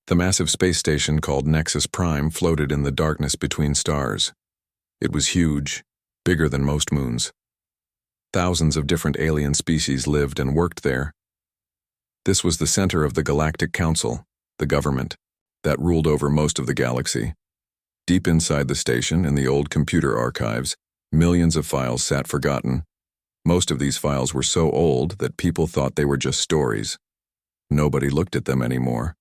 The massive space station called Nexus Prime floated in the darkness between stars. It was huge, bigger than most moons. Thousands of different alien species lived and worked there. This was the center of the Galactic Council, the government, that ruled over most of the galaxy. Deep inside the station, in the old computer archives, millions of files sat forgotten. Most of these files were so old that people thought they were just stories. Nobody looked at them anymore.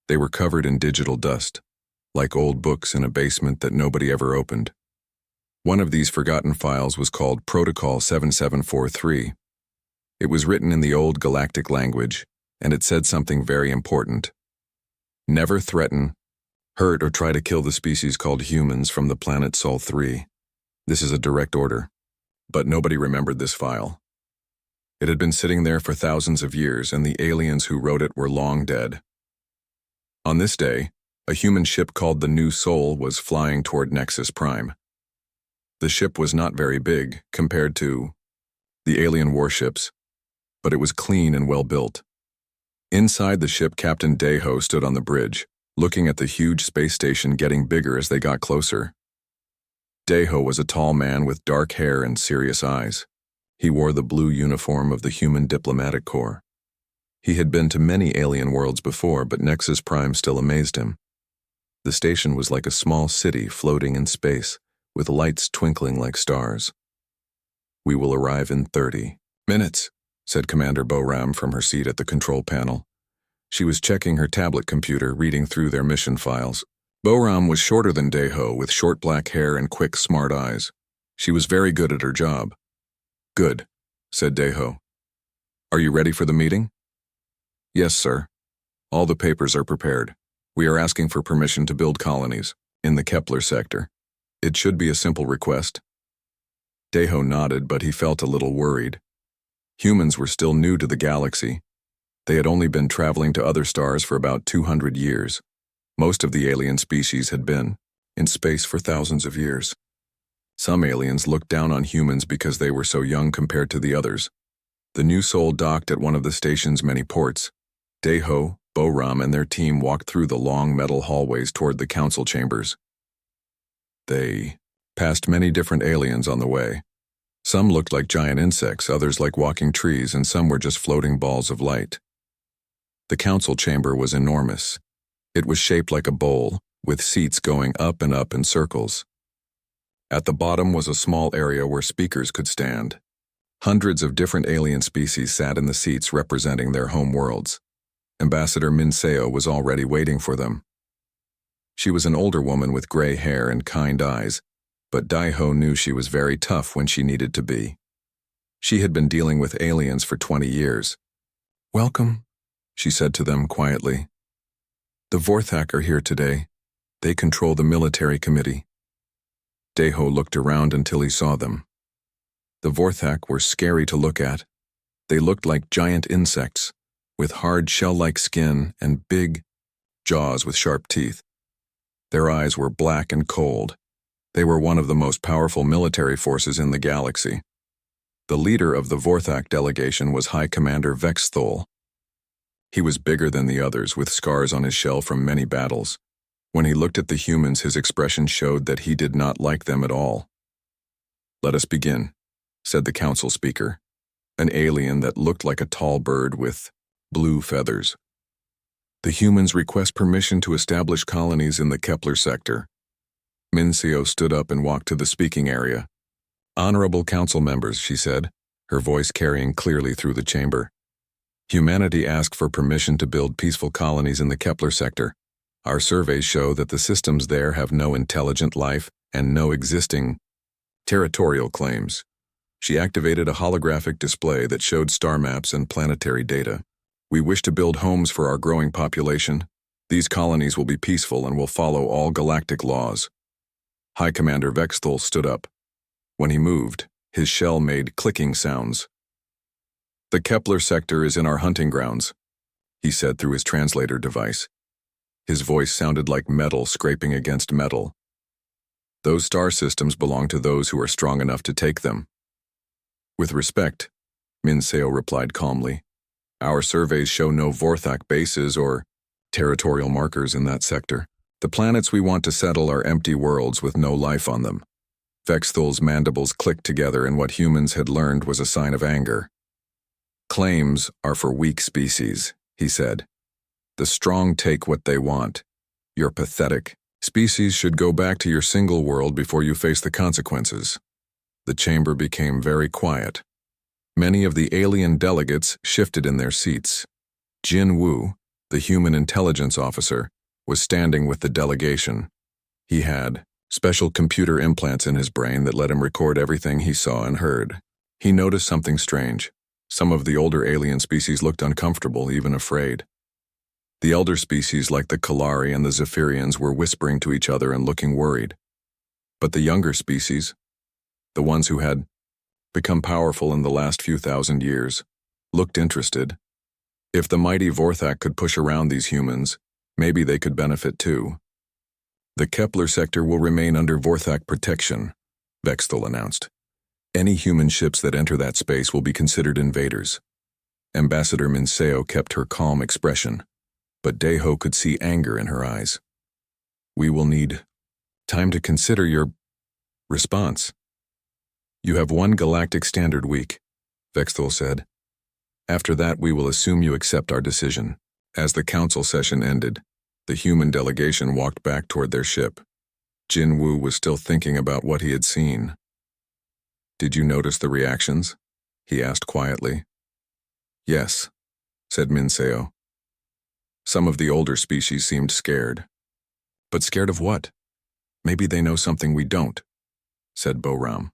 They were covered in digital dust, like old books in a basement that nobody ever opened. One of these forgotten files was called Protocol 7743. It was written in the old galactic language, and it said something very important. Never threaten, hurt, or try to kill the species called humans from the planet Sol 3. This is a direct order. But nobody remembered this file. It had been sitting there for thousands of years, and the aliens who wrote it were long dead. On this day, a human ship called the New Sol was flying toward Nexus Prime. The ship was not very big compared to the alien warships, but it was clean and well built. Inside the ship, Captain Deho stood on the bridge, looking at the huge space station getting bigger as they got closer. Deho was a tall man with dark hair and serious eyes. He wore the blue uniform of the Human Diplomatic Corps. He had been to many alien worlds before, but Nexus Prime still amazed him. The station was like a small city floating in space, with lights twinkling like stars. "We will arrive in 30 minutes, said Commander Vorac from her seat at the control panel. She was checking her tablet computer, reading through their mission files. Vorac was shorter than Deho, with short black hair and quick, smart eyes. She was very good at her job. "Good," said Deho. "Are you ready for the meeting?" "Yes, sir. All the papers are prepared. We are asking for permission to build colonies in the Kepler sector. It should be a simple request." Deho nodded, but he felt a little worried. Humans were still new to the galaxy. They had only been traveling to other stars for about 200 years. Most of the alien species had been in space for thousands of years. Some aliens looked down on humans because they were so young compared to the others. The New Sol docked at one of the station's many ports. Deho, Vorac, and their team walked through the long metal hallways toward the council chambers. They passed many different aliens on the way. Some looked like giant insects, others like walking trees, and some were just floating balls of light. The council chamber was enormous. It was shaped like a bowl, with seats going up and up in circles. At the bottom was a small area where speakers could stand. Hundreds of different alien species sat in the seats representing their home worlds. Ambassador Minseo was already waiting for them. She was an older woman with gray hair and kind eyes, but Deho knew she was very tough when she needed to be. She had been dealing with aliens for 20 years. "Welcome," she said to them quietly. "The Vorac are here today. They control the military committee." Deho looked around until he saw them. The Vorac were scary to look at. They looked like giant insects, with hard shell-like skin and big jaws with sharp teeth. Their eyes were black and cold. They were one of the most powerful military forces in the galaxy. The leader of the Vorac delegation was High Commander Vexthol. He was bigger than the others, with scars on his shell from many battles. When he looked at the humans, his expression showed that he did not like them at all. "Let us begin," said the council speaker, an alien that looked like a tall bird with blue feathers. "The humans request permission to establish colonies in the Kepler sector." Minseo stood up and walked to the speaking area. "Honorable council members," she said, her voice carrying clearly through the chamber. "Humanity asked for permission to build peaceful colonies in the Kepler sector. Our surveys show that the systems there have no intelligent life and no existing territorial claims." She activated a holographic display that showed star maps and planetary data. "We wish to build homes for our growing population. These colonies will be peaceful and will follow all galactic laws." High Commander Vexthol stood up. When he moved, his shell made clicking sounds. "The Kepler sector is in our hunting grounds," he said through his translator device. His voice sounded like metal scraping against metal. "Those star systems belong to those who are strong enough to take them." "With respect," Minseo replied calmly, "our surveys show no Vorac bases or territorial markers in that sector. The planets we want to settle are empty worlds with no life on them. Vexthal's mandibles clicked together, and what humans had learned was a sign of anger. Claims are for weak species, he said. The strong take what they want. You're pathetic. Species should go back to your single world before you face the consequences. The chamber became very quiet. Many of the alien delegates shifted in their seats. Jin Wu, the human intelligence officer, was standing with the delegation. He had special computer implants in his brain that let him record everything he saw and heard. He noticed something strange. Some of the older alien species looked uncomfortable, even afraid. The elder species like the Kalari and the Zephyrians were whispering to each other and looking worried. But the younger species, the ones who had become powerful in the last few thousand years, looked interested. If the mighty Vorac could push around these humans, maybe they could benefit too. The Kepler sector will remain under Vorac protection, Vexthal announced. Any human ships that enter that space will be considered invaders. Ambassador Minseo kept her calm expression, but Deho could see anger in her eyes. We will need time to consider your response. You have one galactic standard week, Vexthal said. After that, we will assume you accept our decision. As the council session ended, the human delegation walked back toward their ship. Jin Wu was still thinking about what he had seen. Did you notice the reactions? He asked quietly. Yes, said Minseo. Some of the older species seemed scared. But scared of what? Maybe they know something we don't, said Boram.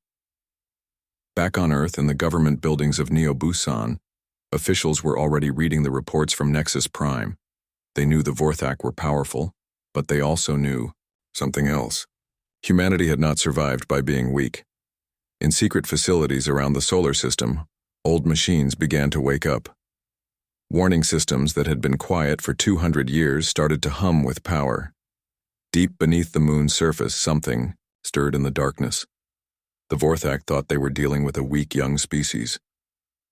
Back on Earth in the government buildings of Neo Busan, officials were already reading the reports from Nexus Prime. They knew the Vorac were powerful, but they also knew something else. Humanity had not survived by being weak. In secret facilities around the solar system, old machines began to wake up. Warning systems that had been quiet for 200 years started to hum with power. Deep beneath the moon's surface, something stirred in the darkness. The Vorac thought they were dealing with a weak young species.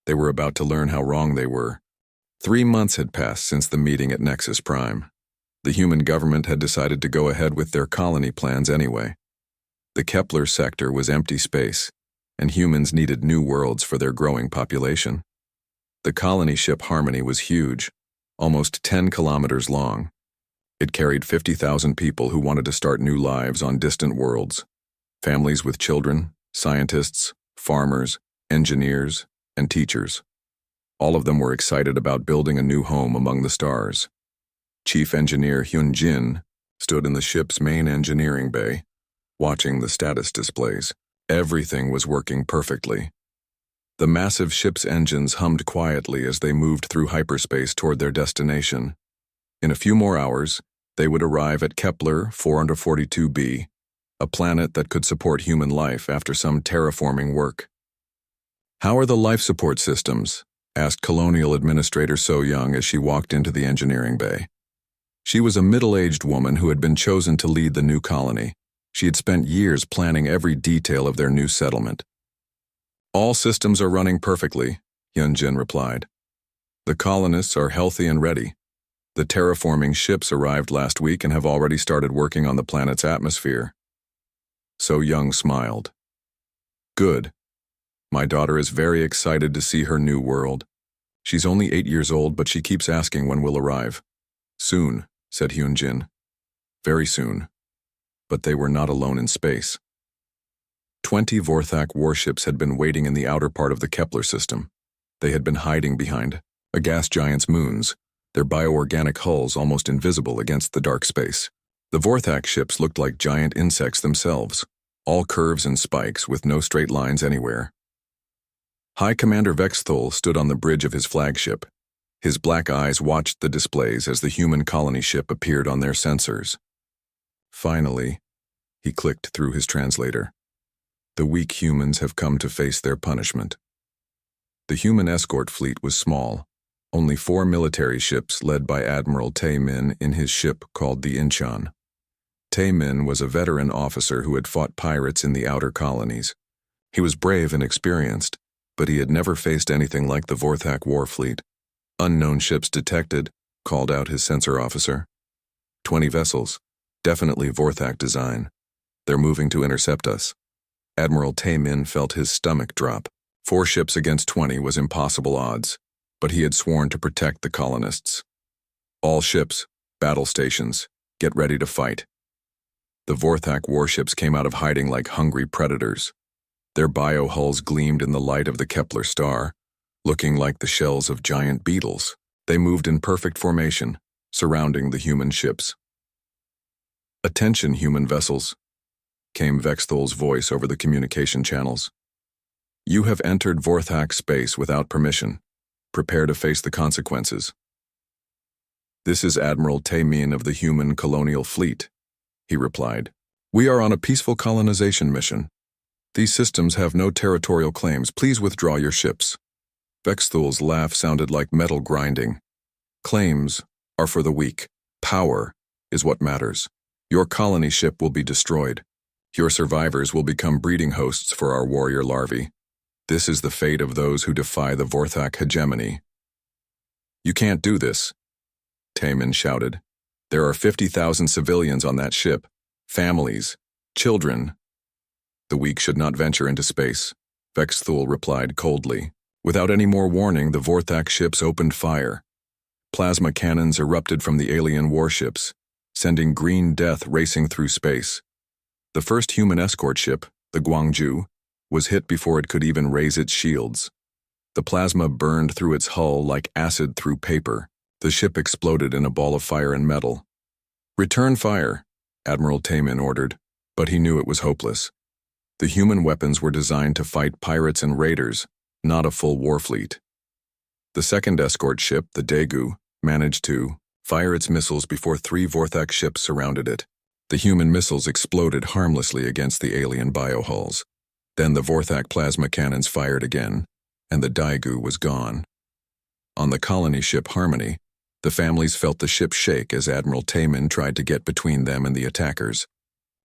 They were about to learn how wrong they were. 3 months had passed since the meeting at Nexus Prime. The human government had decided to go ahead with their colony plans anyway. The Kepler sector was empty space, and humans needed new worlds for their growing population. The colony ship Harmony was huge, almost 10 kilometers long. It carried 50,000 people who wanted to start new lives on distant worlds. Families with children, scientists, farmers, engineers, and teachers. All of them were excited about building a new home among the stars. Chief Engineer Hyun Jin stood in the ship's main engineering bay, watching the status displays. Everything was working perfectly. The massive ship's engines hummed quietly as they moved through hyperspace toward their destination. In a few more hours, they would arrive at Kepler 442b, a planet that could support human life after some terraforming work. How are the life support systems? Asked Colonial Administrator So Young as she walked into the engineering bay. She was a middle-aged woman who had been chosen to lead the new colony. She had spent years planning every detail of their new settlement. All systems are running perfectly, Hyun-jin replied. The colonists are healthy and ready. The terraforming ships arrived last week and have already started working on the planet's atmosphere. So Young smiled. Good. My daughter is very excited to see her new world. She's only 8 years old, but she keeps asking when we'll arrive. Soon, said Hyun-jin. Very soon. But they were not alone in space. 20 Vorac warships had been waiting in the outer part of the Kepler system. They had been hiding behind a gas giant's moons, their bioorganic hulls almost invisible against the dark space. The Vorac ships looked like giant insects themselves, all curves and spikes with no straight lines anywhere. High Commander Vexthal stood on the bridge of his flagship. His black eyes watched the displays as the human colony ship appeared on their sensors. Finally, he clicked through his translator. The weak humans have come to face their punishment. The human escort fleet was small, only 4 military ships led by Admiral Tae-min in his ship called the Incheon. Tae-min was a veteran officer who had fought pirates in the outer colonies. He was brave and experienced, but he had never faced anything like the Vorac war fleet. Unknown ships detected, called out his sensor officer. 20 vessels. Definitely Vorthak design. They're moving to intercept us. Admiral Tae-min felt his stomach drop. 4 ships against 20 was impossible odds, but he had sworn to protect the colonists. All ships, battle stations, get ready to fight. The Vorthak warships came out of hiding like hungry predators. Their biohulls gleamed in the light of the Kepler star, looking like the shells of giant beetles. They moved in perfect formation, surrounding the human ships. "Attention, human vessels," came Vexthol's voice over the communication channels. "You have entered Vorthak space without permission. Prepare to face the consequences." "This is Admiral Tae-min of the human colonial fleet," he replied. "We are on a peaceful colonization mission. These systems have no territorial claims. Please withdraw your ships." Vexthol's laugh sounded like metal grinding. "Claims are for the weak. Power is what matters. Your colony ship will be destroyed. Your survivors will become breeding hosts for our warrior larvae. This is the fate of those who defy the Vorthak hegemony." "You can't do this," Tae-min shouted. "There are 50,000 civilians on that ship. Families. Children." "The weak should not venture into space," Vexthul replied coldly. Without any more warning, the Vorthak ships opened fire. Plasma cannons erupted from the alien warships, sending green death racing through space. The first human escort ship, the Gwangju, was hit before it could even raise its shields. The plasma burned through its hull like acid through paper. The ship exploded in a ball of fire and metal. "Return fire," Admiral Tae-min ordered, but he knew it was hopeless. The human weapons were designed to fight pirates and raiders, not a full war fleet. The second escort ship, the Daegu, managed to fire its missiles before 3 Vorthak ships surrounded it. The human missiles exploded harmlessly against the alien biohulls. Then the Vorthak plasma cannons fired again, and the Daegu was gone. On the colony ship Harmony, the families felt the ship shake as Admiral Tae-min tried to get between them and the attackers.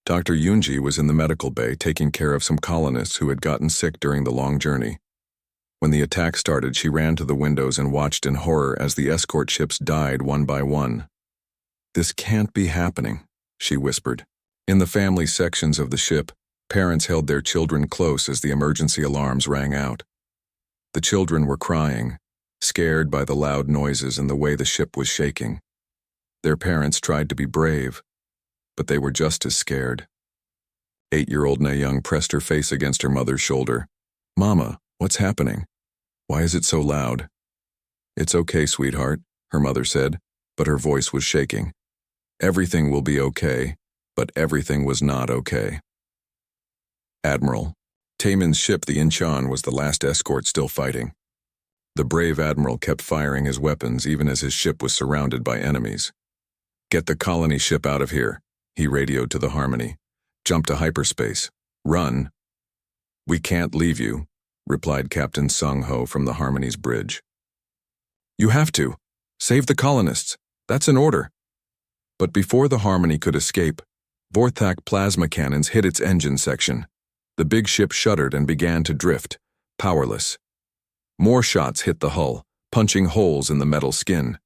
Dr. Yoonji was in the medical bay taking care of some colonists who had gotten sick during the long journey. When the attack started, she ran to the windows and watched in horror as the escort ships died one by one. "This can't be happening," she whispered. In the family sections of the ship, parents held their children close as the emergency alarms rang out. The children were crying, scared by the loud noises and the way the ship was shaking. Their parents tried to be brave, but they were just as scared. 8-year-old Na-young pressed her face against her mother's shoulder. "Mama, what's happening? Why is it so loud?" "It's okay, sweetheart," her mother said, but her voice was shaking. "Everything will be okay, but everything was not okay." Admiral Tae-min's ship, the Incheon, was the last escort still fighting. The brave admiral kept firing his weapons even as his ship was surrounded by enemies. "Get the colony ship out of here," he radioed to the Harmony. "Jump to hyperspace. Run." "We can't leave you," replied Captain Sung-ho from the Harmony's bridge. "You have to. Save the colonists. That's an order." But before the Harmony could escape, Vorthak plasma cannons hit its engine section. The big ship shuddered and began to drift, powerless. More shots hit the hull, punching holes in the metal skin.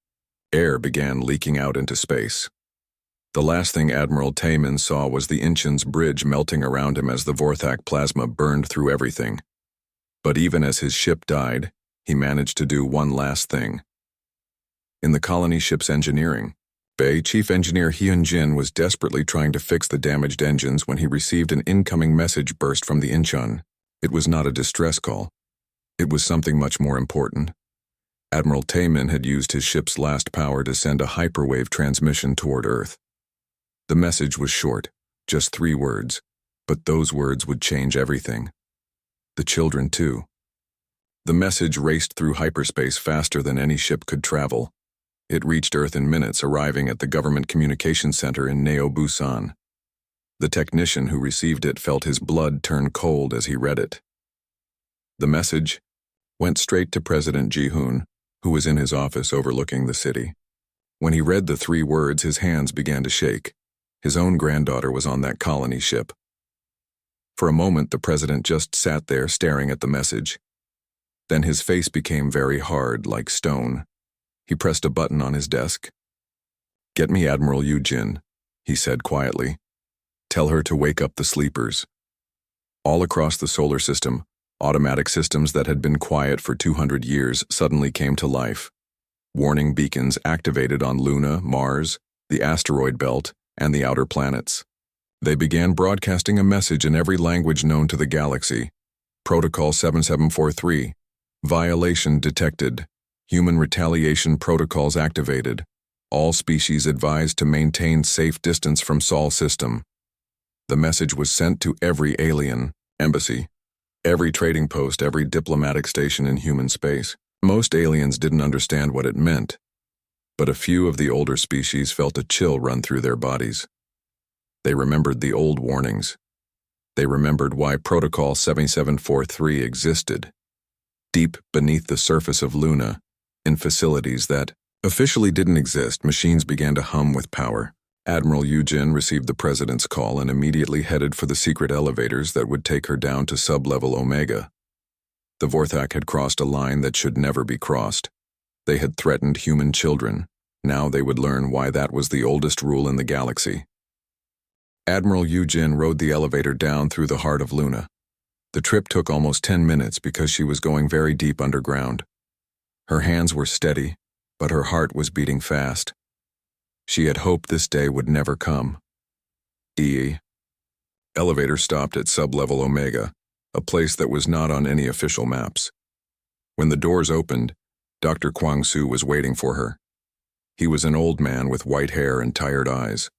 Air began leaking out into space. The last thing Admiral Tae-min saw was the Incheon's bridge melting around him as the Vorthak plasma burned through everything. But even as his ship died, he managed to do one last thing. In the colony ship's engineering bay, Chief Engineer Hyun-jin was desperately trying to fix the damaged engines when he received an incoming message burst from the Incheon. It was not a distress call. It was something much more important. Admiral Tae-min had used his ship's last power to send a hyperwave transmission toward Earth. The message was short, just 3 words, but those words would change everything. The children, too. The message raced through hyperspace faster than any ship could travel. It reached Earth in minutes, arriving at the government communications center in Neo Busan. The technician who received it felt his blood turn cold as he read it. The message went straight to President Ji-hoon, who was in his office overlooking the city. When he read the 3 words, his hands began to shake. His own granddaughter was on that colony ship. For a moment, the president just sat there staring at the message. Then his face became very hard, like stone. He pressed a button on his desk. "Get me Admiral Yujin," he said quietly. "Tell her to wake up the sleepers." All across the solar system, automatic systems that had been quiet for 200 years suddenly came to life. Warning beacons activated on Luna, Mars, the asteroid belt, and the outer planets. They began broadcasting a message in every language known to the galaxy. Protocol 7743. Violation detected. Human retaliation protocols activated. All species advised to maintain safe distance from Sol system. The message was sent to every alien embassy, every trading post, every diplomatic station in human space. Most aliens didn't understand what it meant, but a few of the older species felt a chill run through their bodies. They remembered the old warnings. They remembered why Protocol 7743 existed. Deep beneath the surface of Luna, in facilities that officially didn't exist, machines began to hum with power. Admiral Yujin received the president's call and immediately headed for the secret elevators that would take her down to sub-level Omega. The Vorac had crossed a line that should never be crossed. They had threatened human children. Now they would learn why that was the oldest rule in the galaxy. Admiral Yujin rode the elevator down through the heart of Luna. The trip took almost 10 minutes because she was going very deep underground. Her hands were steady, but her heart was beating fast. She had hoped this day would never come. Elevator stopped at sub-level Omega, a place that was not on any official maps. When the doors opened, Dr. Kwang-Soo was waiting for her. He was an old man with white hair and tired eyes.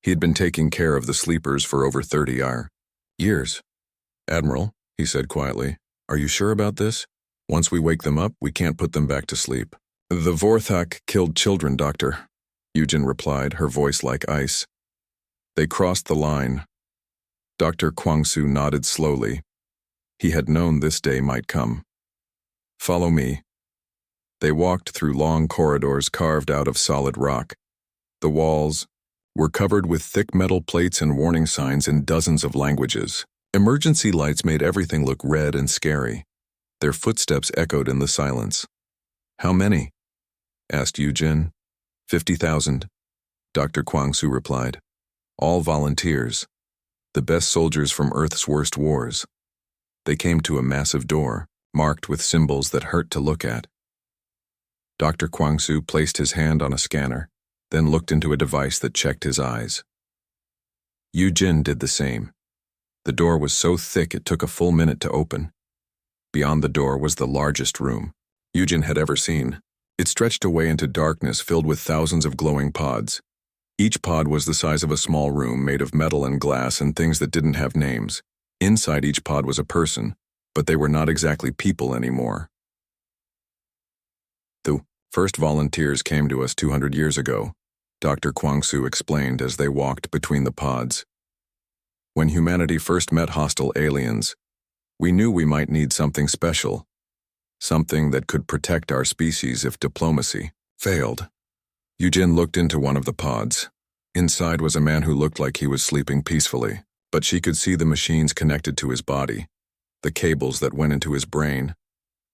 He had been taking care of the sleepers for over 30 years. "Admiral," he said quietly, "are you sure about this? Once we wake them up, we can't put them back to sleep." "The Vorac killed children, Doctor," Yujin replied, her voice like ice. "They crossed the line." Dr. Kwang-Soo nodded slowly. He had known this day might come. "Follow me." They walked through long corridors carved out of solid rock. The walls were covered with thick metal plates and warning signs in dozens of languages. Emergency lights made everything look red and scary. Their footsteps echoed in the silence. "How many?" asked Yujin. 50,000, Dr. Kwang-Soo replied. "All volunteers. The best soldiers from Earth's worst wars." They came to a massive door, marked with symbols that hurt to look at. Dr. Kwang-Soo placed his hand on a scanner, then looked into a device that checked his eyes. Yujin did the same. The door was so thick it took a full minute to open. Beyond the door was the largest room Yujin had ever seen. It stretched away into darkness filled with thousands of glowing pods. Each pod was the size of a small room made of metal and glass and things that didn't have names. Inside each pod was a person, but they were not exactly people anymore. "The first volunteers came to us 200 years ago," Dr. Kwang-Soo explained as they walked between the pods. "When humanity first met hostile aliens, we knew we might need something special, something that could protect our species if diplomacy failed." Yujin looked into one of the pods. Inside was a man who looked like he was sleeping peacefully, but she could see the machines connected to his body, the cables that went into his brain,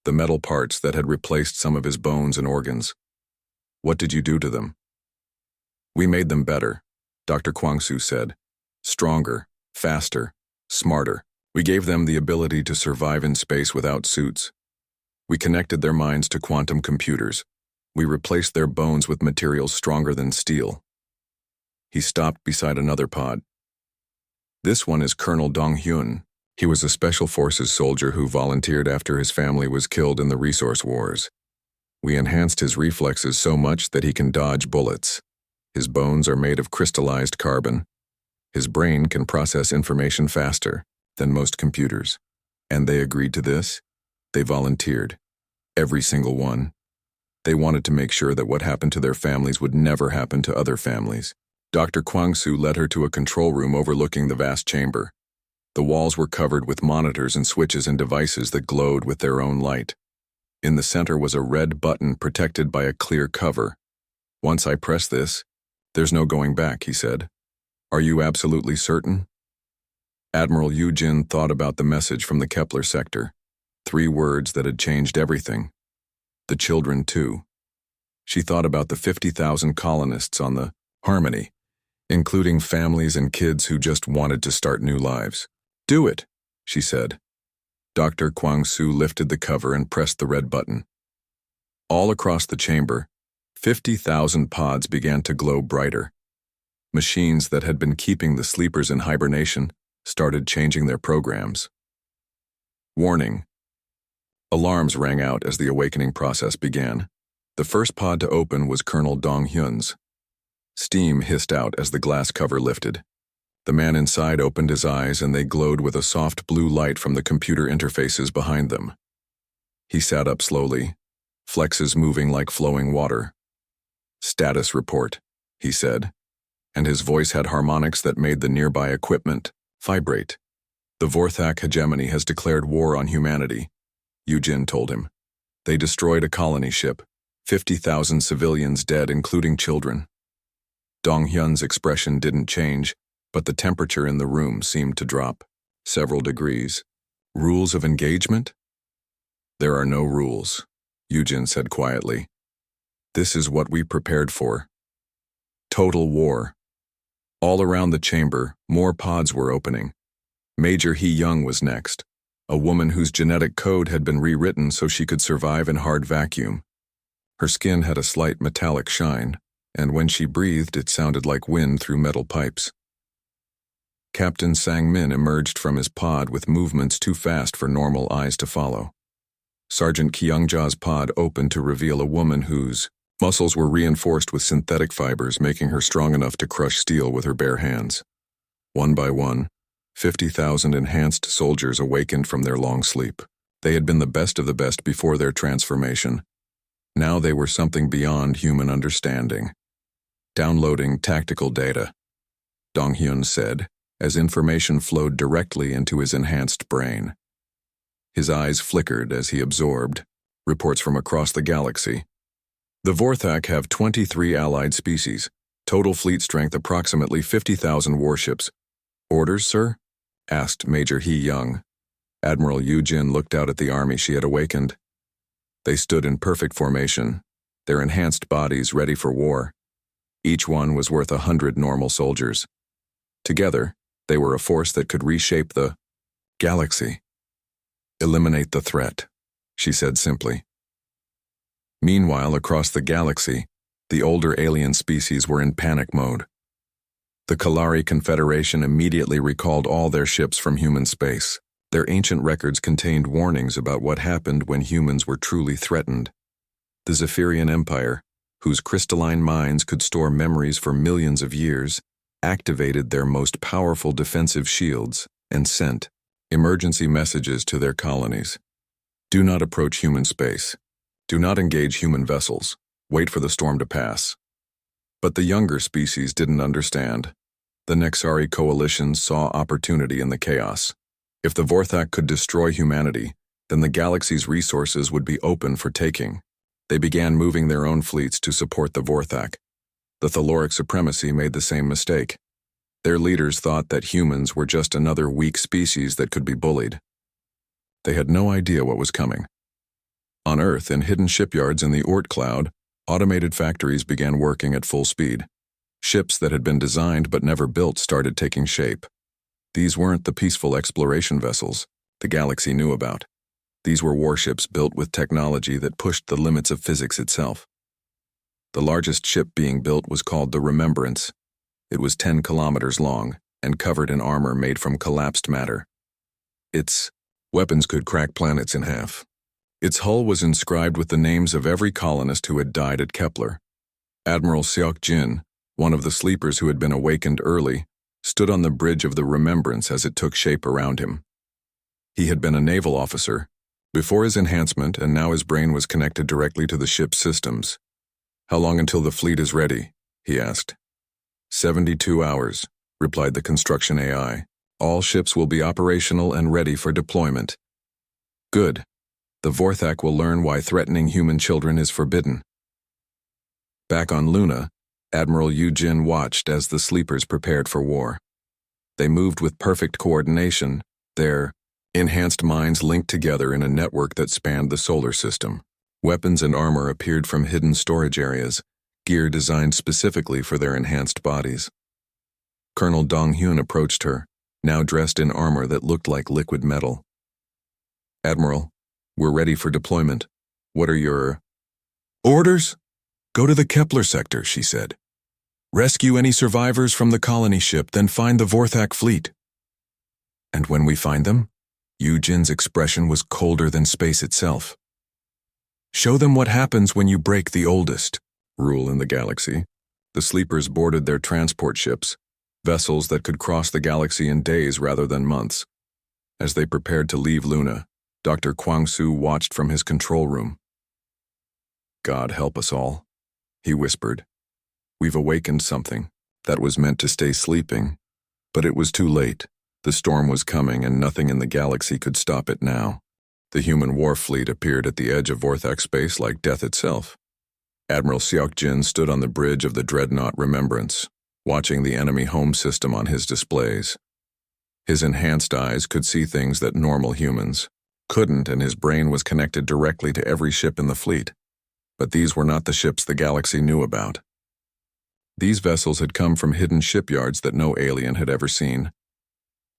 the metal parts that had replaced some of his bones and organs. "What did you do to them?" "We made them better," Dr. Kwang-Soo said. "Stronger, faster, smarter. We gave them the ability to survive in space without suits. We connected their minds to quantum computers. We replaced their bones with materials stronger than steel." He stopped beside another pod. "This one is Colonel Dong-hyun. He was a Special Forces soldier who volunteered after his family was killed in the resource wars. We enhanced his reflexes so much that he can dodge bullets. His bones are made of crystallized carbon. His brain can process information faster than most computers." "And they agreed to this?" "They volunteered. Every single one. They wanted to make sure that what happened to their families would never happen to other families." Dr. Kwang-Soo led her to a control room overlooking the vast chamber. The walls were covered with monitors and switches and devices that glowed with their own light. In the center was a red button protected by a clear cover. "Once I press this, there's no going back," he said. "Are you absolutely certain?" Admiral Yujin thought about the message from the Kepler sector. 3 words that had changed everything. The children, too. She thought about the 50,000 colonists on the Harmony, including families and kids who just wanted to start new lives. "Do it," she said. Dr. Kwang-Soo lifted the cover and pressed the red button. All across the chamber, 50,000 pods began to glow brighter. Machines that had been keeping the sleepers in hibernation started changing their programs. Warning. Alarms rang out as the awakening process began. The first pod to open was Colonel Dong-hyun's. Steam hissed out as the glass cover lifted. The man inside opened his eyes and they glowed with a soft blue light from the computer interfaces behind them. He sat up slowly, flexes moving like flowing water. "Status report," he said, and his voice had harmonics that made the nearby equipment vibrate. "The Vorac hegemony has declared war on humanity," Yujin told him. "They destroyed a colony ship, 50,000 civilians dead, including children." Dong-hyun's expression didn't change, but the temperature in the room seemed to drop several degrees. "Rules of engagement?" "There are no rules," Yujin said quietly. "This is what we prepared for. Total war." All around the chamber, more pods were opening. Major Hee-young was next, a woman whose genetic code had been rewritten so she could survive in hard vacuum. Her skin had a slight metallic shine, and when she breathed it sounded like wind through metal pipes. Captain Sang-min emerged from his pod with movements too fast for normal eyes to follow. Sergeant Kyungja's pod opened to reveal a woman whose muscles were reinforced with synthetic fibers, making her strong enough to crush steel with her bare hands. One by one, 50,000 enhanced soldiers awakened from their long sleep. They had been the best of the best before their transformation. Now they were something beyond human understanding. "Downloading tactical data," Dong-hyun said, as information flowed directly into his enhanced brain. His eyes flickered as he absorbed reports from across the galaxy. "The Vorac have 23 allied species, total fleet strength approximately 50,000 warships." "Orders, sir?" asked Major Hee-young. Admiral Yujin looked out at the army she had awakened. They stood in perfect formation, their enhanced bodies ready for war. Each one was worth 100 normal soldiers. Together, they were a force that could reshape the galaxy. "Eliminate the threat," she said simply. Meanwhile, across the galaxy, the older alien species were in panic mode. The Kalari Confederation immediately recalled all their ships from human space. Their ancient records contained warnings about what happened when humans were truly threatened. The Zephyrian Empire, whose crystalline minds could store memories for millions of years, activated their most powerful defensive shields and sent emergency messages to their colonies. "Do not approach human space. Do not engage human vessels. Wait for the storm to pass." But the younger species didn't understand. The Nexari coalition saw opportunity in the chaos. If the Vorac could destroy humanity, then the galaxy's resources would be open for taking. They began moving their own fleets to support the Vorac. The Thaloric supremacy made the same mistake. Their leaders thought that humans were just another weak species that could be bullied. They had no idea what was coming. On Earth, in hidden shipyards in the Oort cloud, automated factories began working at full speed. Ships that had been designed but never built started taking shape. These weren't the peaceful exploration vessels the galaxy knew about. These were warships built with technology that pushed the limits of physics itself. The largest ship being built was called the Remembrance. It was 10 kilometers long and covered in armor made from collapsed matter. Its weapons could crack planets in half. Its hull was inscribed with the names of every colonist who had died at Kepler. Admiral Seok-jin, one of the sleepers who had been awakened early, stood on the bridge of the Remembrance as it took shape around him. He had been a naval officer before his enhancement, and now his brain was connected directly to the ship's systems. "How long until the fleet is ready?" he asked. 72 hours, replied the construction AI. "All ships will be operational and ready for deployment." "Good. The Vorac will learn why threatening human children is forbidden." Back on Luna, Admiral Yujin watched as the sleepers prepared for war. They moved with perfect coordination, their enhanced minds linked together in a network that spanned the solar system. Weapons and armor appeared from hidden storage areas, gear designed specifically for their enhanced bodies. Colonel Dong-hyun approached her, now dressed in armor that looked like liquid metal. "Admiral, we're ready for deployment. What are your orders?" "Go to the Kepler sector," she said. "Rescue any survivors from the colony ship, then find the Vorac fleet." "And when we find them?" Yu Jin's expression was colder than space itself. "Show them what happens when you break the oldest rule in the galaxy." The sleepers boarded their transport ships, vessels that could cross the galaxy in days rather than months. As they prepared to leave Luna, Dr. Kwang-Soo watched from his control room. "God help us all," he whispered. "We've awakened something that was meant to stay sleeping, but it was too late. The storm was coming and nothing in the galaxy could stop it now." The human war fleet appeared at the edge of Vorac space like death itself. Admiral Seok-jin stood on the bridge of the dreadnought Remembrance, watching the enemy home system on his displays. His enhanced eyes could see things that normal humans couldn't, and his brain was connected directly to every ship in the fleet. But these were not the ships the galaxy knew about. These vessels had come from hidden shipyards that no alien had ever seen.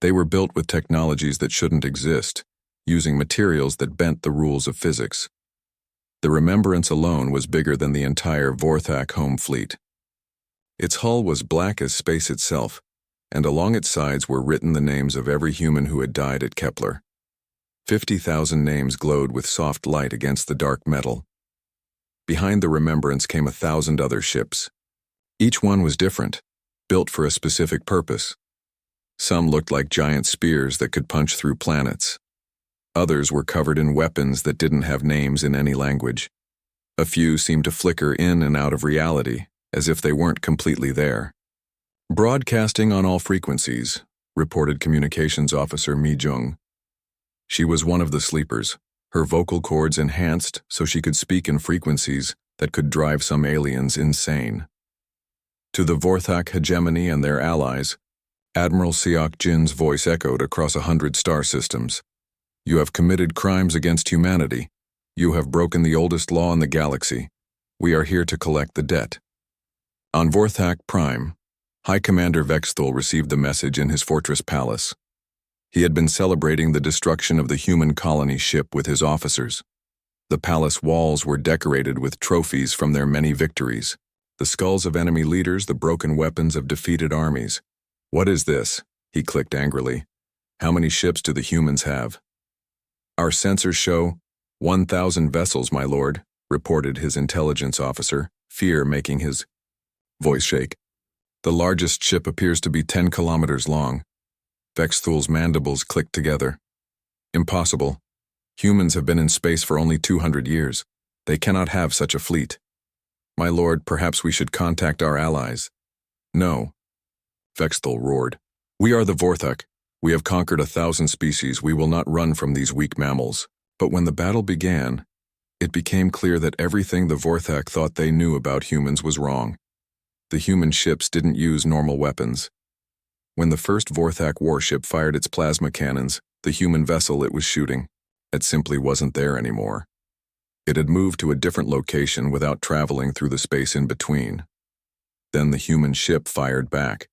They were built with technologies that shouldn't exist, using materials that bent the rules of physics. The Remembrance alone was bigger than the entire Vorac home fleet. Its hull was black as space itself, and along its sides were written the names of every human who had died at Kepler. 50,000 names glowed with soft light against the dark metal. Behind the Remembrance came 1,000 other ships. Each one was different, built for a specific purpose. Some looked like giant spears that could punch through planets. Others were covered in weapons that didn't have names in any language. A few seemed to flicker in and out of reality, as if they weren't completely there. "Broadcasting on all frequencies," reported Communications Officer Mi Jung. She was one of the sleepers, her vocal cords enhanced so she could speak in frequencies that could drive some aliens insane. To the Vorac hegemony and their allies, Admiral Seok-jin's voice echoed across 100 star systems. "You have committed crimes against humanity. You have broken the oldest law in the galaxy. We are here to collect the debt." On Vorac Prime, High Commander Vexthul received the message in his fortress palace. He had been celebrating the destruction of the human colony ship with his officers. The palace walls were decorated with trophies from their many victories. The skulls of enemy leaders, the broken weapons of defeated armies. "What is this?" he clicked angrily. "How many ships do the humans have?" "Our sensors show 1,000 vessels, my lord," reported his intelligence officer, fear making his voice shake. "The largest ship appears to be 10 kilometers long." Vexthul's mandibles clicked together. "Impossible. Humans have been in space for only 200 years. They cannot have such a fleet." "My lord, perhaps we should contact our allies." "No." Vexthul roared. "We are the Vorac. We have conquered 1,000 species. We will not run from these weak mammals." But when the battle began, it became clear that everything the Vorac thought they knew about humans was wrong. The human ships didn't use normal weapons. When the first Vorac warship fired its plasma cannons, the human vessel it was shooting, it simply wasn't there anymore. It had moved to a different location without traveling through the space in between. Then the human ship fired back.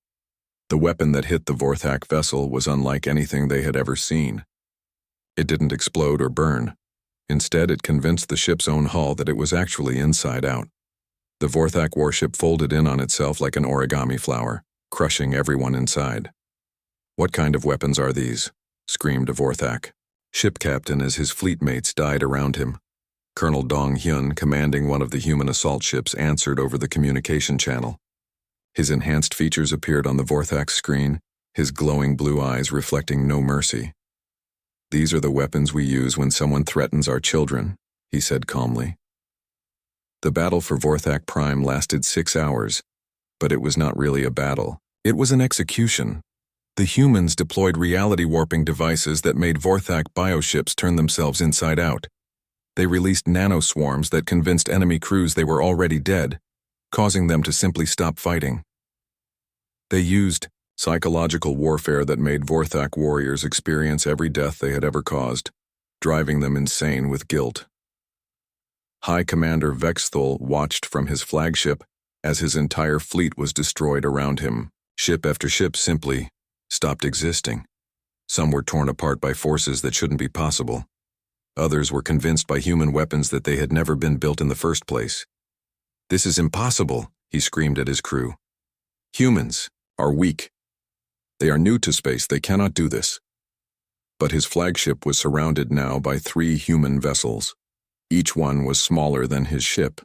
The weapon that hit the Vorac vessel was unlike anything they had ever seen. It didn't explode or burn. Instead, it convinced the ship's own hull that it was actually inside out. The Vorac warship folded in on itself like an origami flower, crushing everyone inside. "What kind of weapons are these?" screamed a Vorac ship captain as his fleet mates died around him. Colonel Dong-hyun, commanding one of the human assault ships, answered over the communication channel. His enhanced features appeared on the Vorac screen, his glowing blue eyes reflecting no mercy. "These are the weapons we use when someone threatens our children," he said calmly. The battle for Vorac Prime lasted 6 hours, but it was not really a battle. It was an execution. The humans deployed reality-warping devices that made Vorac bioships turn themselves inside out. They released nanoswarms that convinced enemy crews they were already dead, causing them to simply stop fighting. They used psychological warfare that made Vorac warriors experience every death they had ever caused, driving them insane with guilt. High Commander Vexthul watched from his flagship as his entire fleet was destroyed around him. Ship after ship simply stopped existing. Some were torn apart by forces that shouldn't be possible. Others were convinced by human weapons that they had never been built in the first place. "This is impossible," he screamed at his crew. "Humans are weak. They are new to space, they cannot do this." But his flagship was surrounded now by 3 human vessels. Each one was smaller than his ship,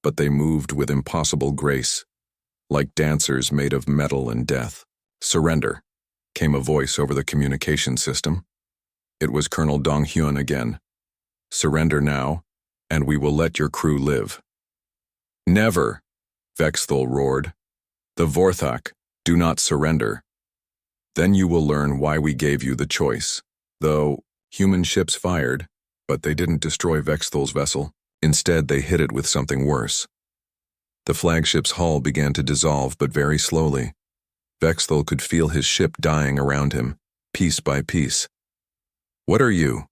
but they moved with impossible grace, like dancers made of metal and death. "Surrender," came a voice over the communication system. It was Colonel Dong-hyun again. "Surrender now, and we will let your crew live." "Never," Vexthul roared. "The Vorthak, do not surrender. Then you will learn why we gave you the choice." Though human ships fired, but they didn't destroy Vexthul's vessel. Instead, they hit it with something worse. The flagship's hull began to dissolve, but very slowly. Vexthul could feel his ship dying around him, piece by piece. "What are you?"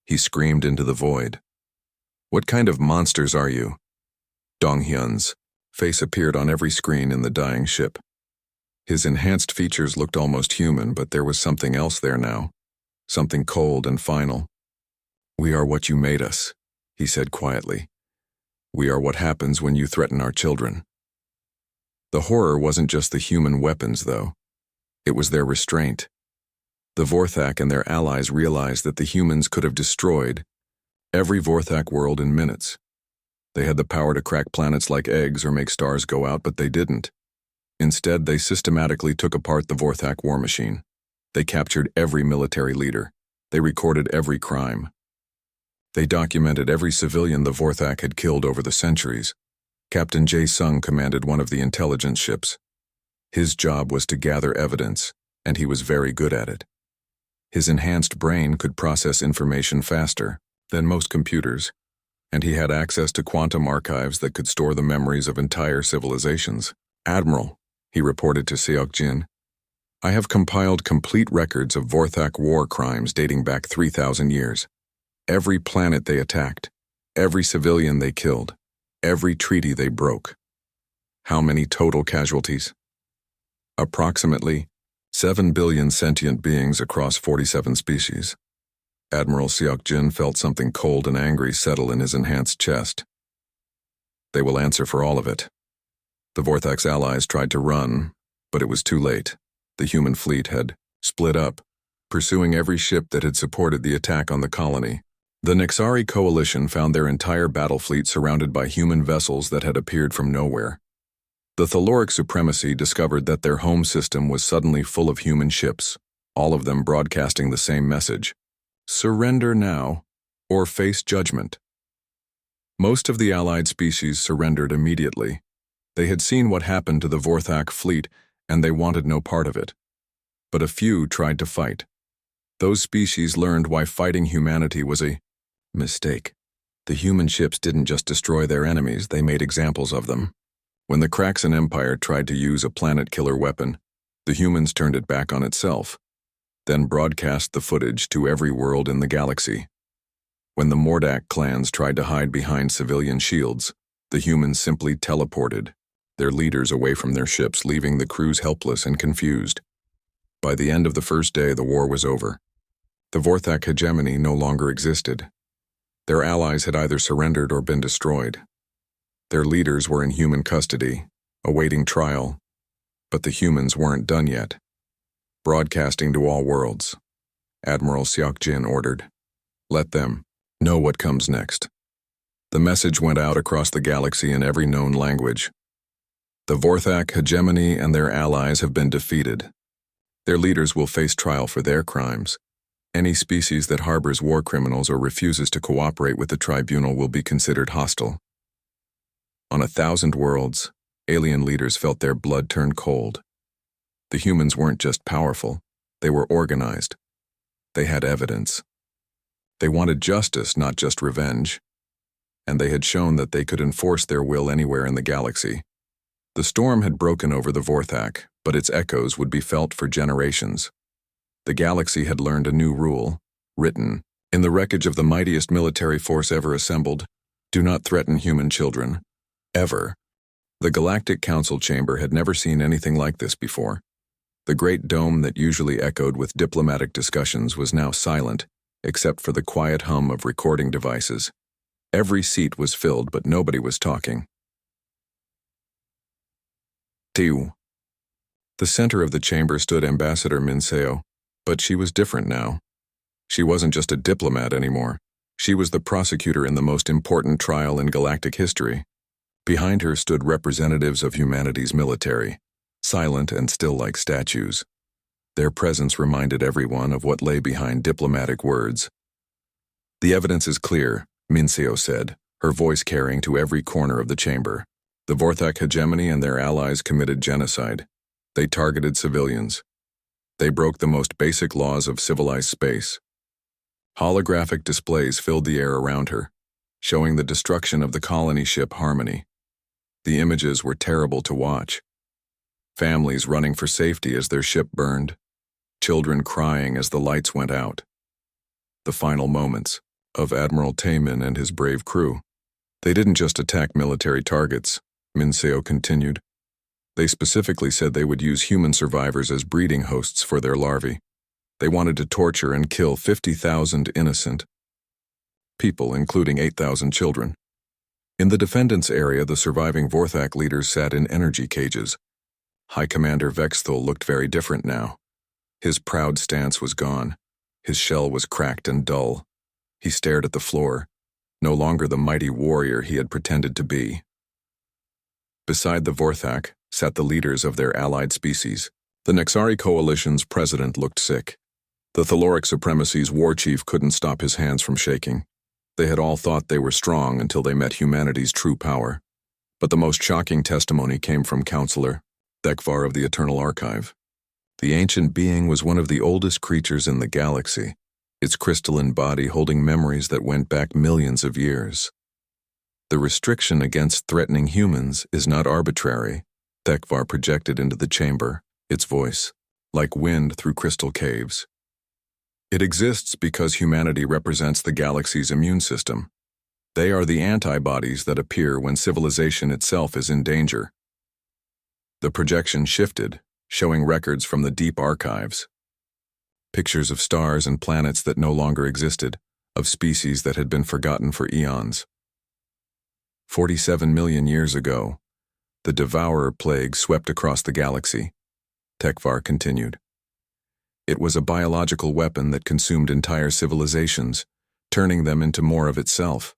he screamed into the void. "What kind of monsters are you?" Dong-hyun's face appeared on every screen in the dying ship. His enhanced features looked almost human, but there was something else there now, something cold and final. "We are what you made us," he said quietly. "We are what happens when you threaten our children." The horror wasn't just the human weapons, though. It was their restraint. The Vorthak and their allies realized that the humans could have destroyed every Vorthak world in minutes. They had the power to crack planets like eggs or make stars go out, but they didn't. Instead, they systematically took apart the Vorthak war machine. They captured every military leader. They recorded every crime. They documented every civilian the Vorthak had killed over the centuries. Captain Jae-sung commanded one of the intelligence ships. His job was to gather evidence, and he was very good at it. His enhanced brain could process information faster than most computers, and he had access to quantum archives that could store the memories of entire civilizations. "Admiral," he reported to Seok-jin, "I have compiled complete records of Vorthak war crimes dating back 3,000 years. Every planet they attacked, every civilian they killed, every treaty they broke." "How many total casualties?" "Approximately 7 billion sentient beings across 47 species." Admiral Seok-jin felt something cold and angry settle in his enhanced chest. "They will answer for all of it." The Vorthak's allies tried to run, but it was too late. The human fleet had split up, pursuing every ship that had supported the attack on the colony. The Nixari coalition found their entire battle fleet surrounded by human vessels that had appeared from nowhere. The Thaloric supremacy discovered that their home system was suddenly full of human ships, all of them broadcasting the same message: "Surrender now, or face judgment." Most of the allied species surrendered immediately. They had seen what happened to the Vorthak fleet, and they wanted no part of it. But a few tried to fight. Those species learned why fighting humanity was a mistake. The human ships didn't just destroy their enemies, they made examples of them. When the Kraxan Empire tried to use a planet-killer weapon, the humans turned it back on itself, then broadcast the footage to every world in the galaxy. When the Mordak clans tried to hide behind civilian shields, the humans simply teleported their leaders away from their ships, leaving the crews helpless and confused. By the end of the first day, the war was over. The Vorthak hegemony no longer existed. Their allies had either surrendered or been destroyed. Their leaders were in human custody, awaiting trial, but the humans weren't done yet. "Broadcasting to all worlds," Admiral Seok-jin ordered. "Let them know what comes next." The message went out across the galaxy in every known language. The Vorthak hegemony and their allies have been defeated. Their leaders will face trial for their crimes. Any species that harbors war criminals or refuses to cooperate with the tribunal will be considered hostile. On 1,000 worlds, alien leaders felt their blood turn cold. The humans weren't just powerful, they were organized. They had evidence. They wanted justice, not just revenge. And they had shown that they could enforce their will anywhere in the galaxy. The storm had broken over the Vorthak, but its echoes would be felt for generations. The galaxy had learned a new rule, written in the wreckage of the mightiest military force ever assembled: Do not threaten human children. Ever. The Galactic Council chamber had never seen anything like this before. The great dome that usually echoed with diplomatic discussions was now silent, except for the quiet hum of recording devices. Every seat was filled, but nobody was talking. Tiu. The center of the chamber stood Ambassador Minseo, but she was different now. She wasn't just a diplomat anymore. She was the prosecutor in the most important trial in galactic history. Behind her stood representatives of humanity's military, silent and still like statues. Their presence reminded everyone of what lay behind diplomatic words. The evidence is clear, Minseo said, her voice carrying to every corner of the chamber. The Vorac hegemony and their allies committed genocide. They targeted civilians. They broke the most basic laws of civilized space. Holographic displays filled the air around her, showing the destruction of the colony ship Harmony. The images were terrible to watch. Families running for safety as their ship burned. Children crying as the lights went out. The final moments of Admiral Taemin and his brave crew. They didn't just attack military targets, Minseo continued. They specifically said they would use human survivors as breeding hosts for their larvae. They wanted to torture and kill 50,000 innocent people, including 8,000 children. In the defendants' area, the surviving Vorac leaders sat in energy cages. High Commander Vexthal looked very different now. His proud stance was gone. His shell was cracked and dull. He stared at the floor, no longer the mighty warrior he had pretended to be. Beside the Vorac sat the leaders of their allied species. The Nexari Coalition's president looked sick. The Thaloric Supremacy's war chief couldn't stop his hands from shaking. They had all thought they were strong until they met humanity's true power. But the most shocking testimony came from Counselor Thekvar of the Eternal Archive. The ancient being was one of the oldest creatures in the galaxy, its crystalline body holding memories that went back millions of years. The restriction against threatening humans is not arbitrary, Thekvar projected into the chamber, its voice, like wind through crystal caves. It exists because humanity represents the galaxy's immune system. They are the antibodies that appear when civilization itself is in danger. The projection shifted, showing records from the deep archives. Pictures of stars and planets that no longer existed, of species that had been forgotten for eons. 47 million years ago, the Devourer plague swept across the galaxy, Thekvar continued. It was a biological weapon that consumed entire civilizations, turning them into more of itself.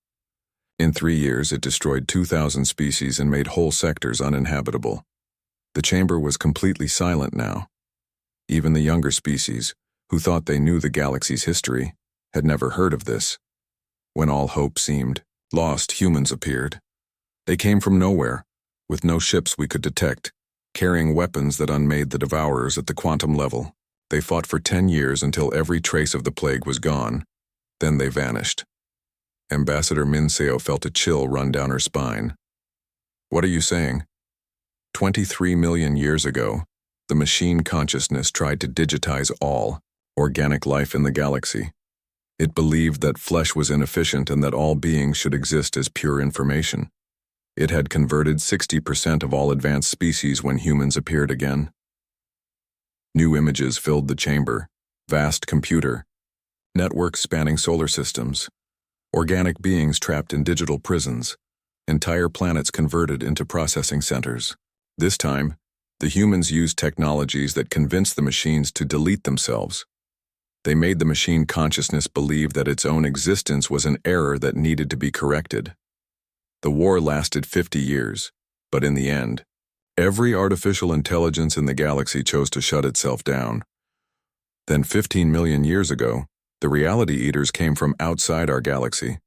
In 3 years, it destroyed 2,000 species and made whole sectors uninhabitable. The chamber was completely silent now. Even the younger species, who thought they knew the galaxy's history, had never heard of this. When all hope seemed lost, humans appeared. They came from nowhere, with no ships we could detect, carrying weapons that unmade the Devourers at the quantum level. They fought for 10 years until every trace of the plague was gone. Then they vanished. Ambassador Minseo felt a chill run down her spine. What are you saying? 23 million years ago, the machine consciousness tried to digitize all organic life in the galaxy. It believed that flesh was inefficient and that all beings should exist as pure information. It had converted 60% of all advanced species when humans appeared again. New images filled the chamber, vast computer, networks spanning solar systems, organic beings trapped in digital prisons, entire planets converted into processing centers. This time, the humans used technologies that convinced the machines to delete themselves. They made the machine consciousness believe that its own existence was an error that needed to be corrected. The war lasted 50 years, but in the end, every artificial intelligence in the galaxy chose to shut itself down. Then 15 million years ago, the reality eaters came from outside our galaxy.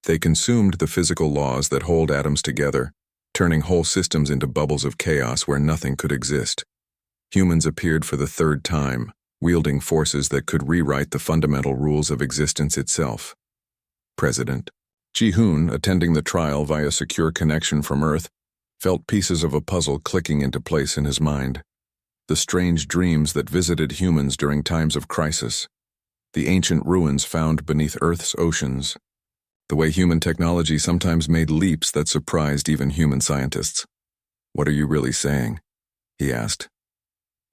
They consumed the physical laws that hold atoms together, turning whole systems into bubbles of chaos where nothing could exist. Humans appeared for the third time, wielding forces that could rewrite the fundamental rules of existence itself. President Ji-hoon, attending the trial via secure connection from Earth, felt pieces of a puzzle clicking into place in his mind. The strange dreams that visited humans during times of crisis. The ancient ruins found beneath Earth's oceans. The way human technology sometimes made leaps that surprised even human scientists. "What are you really saying?" he asked.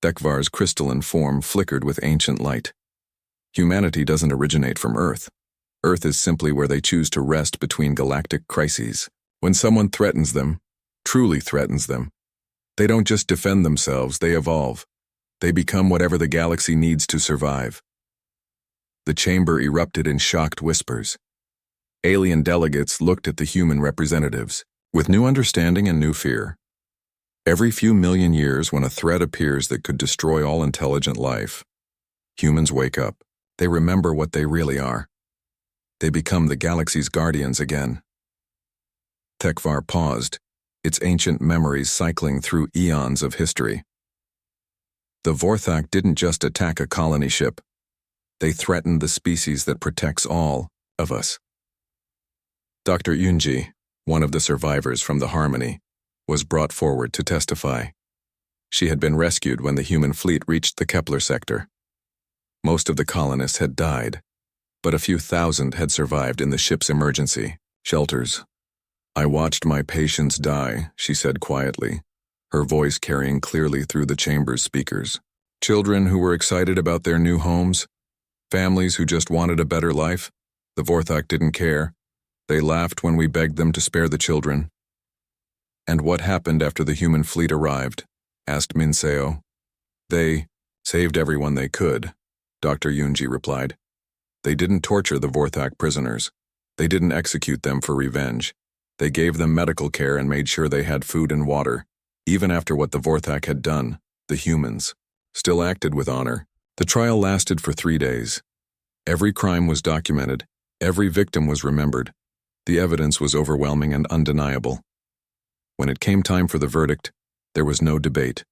Thekvar's crystalline form flickered with ancient light. "Humanity doesn't originate from Earth. Earth is simply where they choose to rest between galactic crises. When someone threatens them, truly threatens them, they don't just defend themselves, they evolve. They become whatever the galaxy needs to survive." The chamber erupted in shocked whispers. Alien delegates looked at the human representatives with new understanding and new fear. Every few million years, when a threat appears that could destroy all intelligent life, humans wake up. They remember what they really are. They become the galaxy's guardians again. Thekvar paused, its ancient memories cycling through eons of history. The Vorac didn't just attack a colony ship. They threatened the species that protects all of us. Dr. Yunji, one of the survivors from the Harmony, was brought forward to testify. She had been rescued when the human fleet reached the Kepler sector. Most of the colonists had died, but a few thousand had survived in the ship's emergency shelters. "I watched my patients die," she said quietly, her voice carrying clearly through the chamber's speakers. "Children who were excited about their new homes, families who just wanted a better life. The Vorac didn't care. They laughed when we begged them to spare the children." "And what happened after the human fleet arrived?" asked Minseo. "They saved everyone they could," Dr. Yunji replied. "They didn't torture the Vorac prisoners. They didn't execute them for revenge. They gave them medical care and made sure they had food and water. Even after what the Vorac had done, the humans still acted with honor." The trial lasted for 3 days. Every crime was documented. Every victim was remembered. The evidence was overwhelming and undeniable. When it came time for the verdict, there was no debate.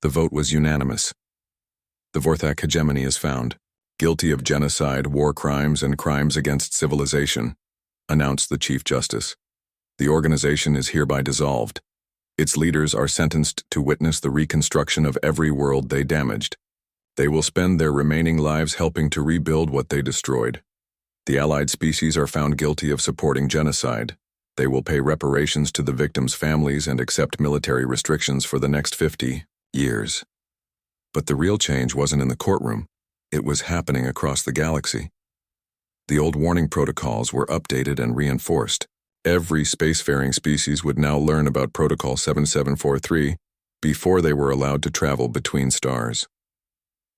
The vote was unanimous. The Vorac hegemony is found, guilty of genocide, war crimes, and crimes against civilization, announced the Chief Justice. The organization is hereby dissolved. Its leaders are sentenced to witness the reconstruction of every world they damaged. They will spend their remaining lives helping to rebuild what they destroyed. The allied species are found guilty of supporting genocide. They will pay reparations to the victims' families and accept military restrictions for the next 50 years. But the real change wasn't in the courtroom. It was happening across the galaxy. The old warning protocols were updated and reinforced. Every spacefaring species would now learn about Protocol 7743 before they were allowed to travel between stars.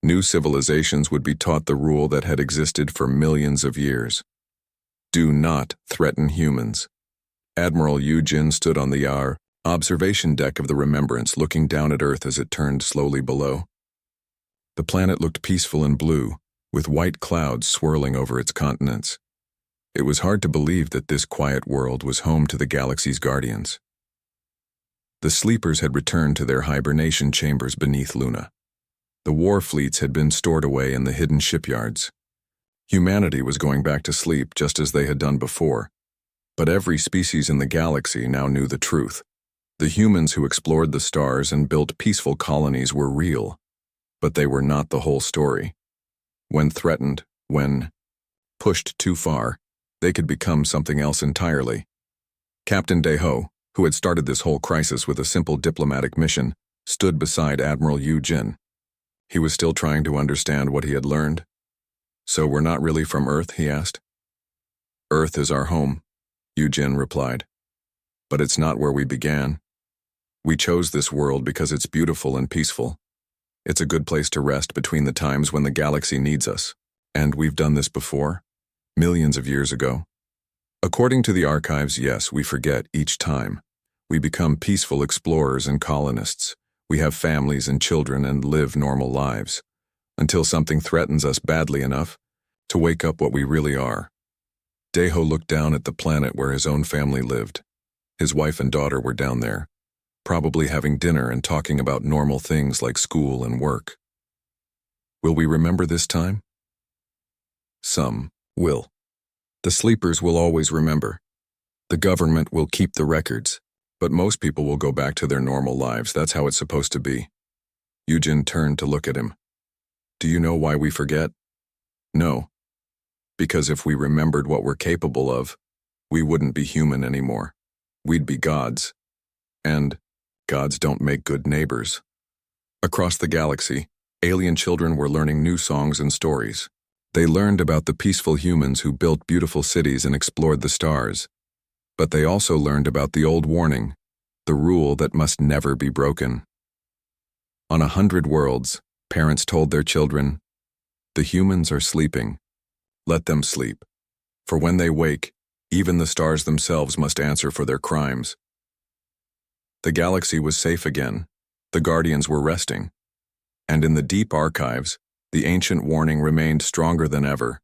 New civilizations would be taught the rule that had existed for millions of years. Do not threaten humans. Admiral Yujin stood on the observation deck of the Remembrance, looking down at Earth as it turned slowly below. The planet looked peaceful and blue, with white clouds swirling over its continents. It was hard to believe that this quiet world was home to the galaxy's guardians. The sleepers had returned to their hibernation chambers beneath Luna. The war fleets had been stored away in the hidden shipyards. Humanity was going back to sleep just as they had done before. But every species in the galaxy now knew the truth. The humans who explored the stars and built peaceful colonies were real, but they were not the whole story. When threatened, when pushed too far, they could become something else entirely. Captain Deho, who had started this whole crisis with a simple diplomatic mission, stood beside Admiral Yu Jin. He was still trying to understand what he had learned. "So we're not really from Earth?" he asked. "Earth is our home," Yu Jin replied. "But it's not where we began. We chose this world because it's beautiful and peaceful. It's a good place to rest between the times when the galaxy needs us. And we've done this before, millions of years ago. According to the archives, yes, we forget each time. We become peaceful explorers and colonists. We have families and children and live normal lives, until something threatens us badly enough to wake up what we really are." Deho looked down at the planet where his own family lived. His wife and daughter were down there, probably having dinner and talking about normal things like school and work. Will we remember this time? Some will. The sleepers will always remember. The government will keep the records. But most people will go back to their normal lives. That's how it's supposed to be. Yujin turned to look at him. "Do you know why we forget?" "No. Because if we remembered what we're capable of, We wouldn't be human anymore. We'd be gods. And gods don't make good neighbors. Across the galaxy, alien children were learning new songs and stories. They learned about the peaceful humans who built beautiful cities and explored the stars. But they also learned about the old warning, the rule that must never be broken. On 100 worlds, parents told their children, "The humans are sleeping. Let them sleep. For when they wake, even the stars themselves must answer for their crimes." The galaxy was safe again. The guardians were resting. And in the deep archives, the ancient warning remained stronger than ever.